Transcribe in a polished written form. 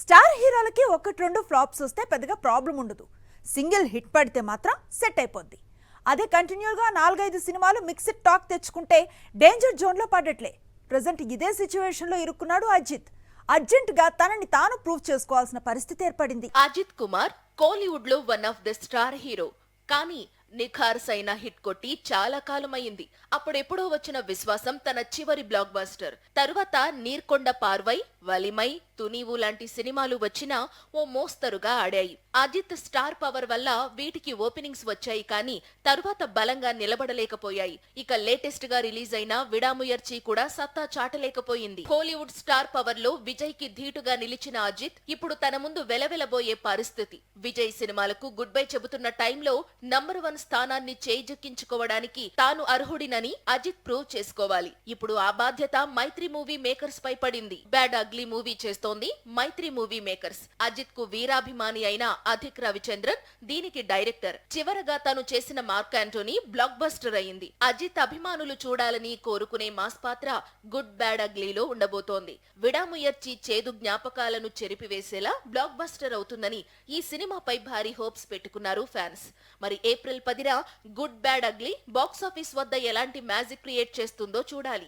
Star హీరోలకి ఒకటి రెండు ఫ్లాప్స్ వస్తే పెద్దగా ప్రాబ్లం ఉండదు. సింగిల్ హిట్ పడితే మాత్రం సెట్ అయిపోద్ది. అదే కంటిన్యూగా 4-5 సినిమాలు మిక్స్డ్ టాక్ తెచ్చుకుంటే డేంజర్ జోన్లో పడ్డట్లే. ప్రజెంట్ ఇదే సిచ్యువేషన్లో ఇరుక్కున్నాడు అజిత్. అర్జెంటుగా తనని తాను ప్రూవ్ చేసుకోవాల్సిన పరిస్థితి ఏర్పడింది. అజిత్ కుమార్ కోలీవుడ్ లో one of the star hero. కానీ నిఖార్సైన హిట్ కొట్టి చాలా కాలమైంది. అప్పుడెప్పుడో వచ్చిన విశ్వాసం తన చివరి బ్లాక్ బస్టర్. తరువాత నీర్కొండ పార్వై, వలిమై, తునీవు లాంటి సినిమాలు వచ్చినా ఓ మోస్తరుగా ఆడాయి. అజిత్ స్టార్ పవర్ వల్ల వీటికి ఓపెనింగ్స్ వచ్చాయి, కానీ తరువాత బలంగా నిలబడలేకపోయాయి. ఇక లేటెస్ట్ గా రిలీజ్ అయిన విడాముయర్చి కూడా సత్తా చాటలేకపోయింది. కోలీవుడ్ స్టార్ పవర్ లో విజయ్ కి ధీటుగా నిలిచిన అజిత్ ఇప్పుడు తన ముందు వెలవెలబోయే పరిస్థితి. విజయ్ సినిమాలకు గుడ్ బై చెబుతున్న టైంలో నంబర్ 1 స్థానాన్ని చేజిక్కించుకోవడానికి తాను అర్హుడినని అజిత్ ప్రూవ్ చేసుకోవాలి. ఇప్పుడు ఆ బాధ్యత మైత్రి మూవీ మేకర్స్ పై పడింది. బ్యాడ్ అగ్లీ మూవీ చేస్తోంది మైత్రి మూవీ మేకర్స్. అజిత్ కు వీరాభిమాని అయిన అధిక్ రవిచంద్రన్ దీనికి డైరెక్టర్. చివరగా తను చేసిన మార్క్ యాంటోనీ బ్లాక్ బస్టర్ అయింది. అజిత్ అభిమానులు చూడాలని కోరుకునే మాస్ పాత్ర గుడ్ బ్యాడ్ అగ్లీలో ఉండబోతోంది. విడాముయర్చి చేదు జ్ఞాపకాలను చెరిపివేసేలా బ్లాక్ బస్టర్ అవుతుందని ఈ సినిమాపై భారీ హోప్స్ పెట్టుకున్నారు ఫ్యాన్స్. మరి ఏప్రిల్ 10న గుడ్ బ్యాడ్ అగ్లీ బాక్సాఫీస్ వద్ద ఎలాంటి మ్యాజిక్ క్రియేట్ చేస్తుందో చూడాలి.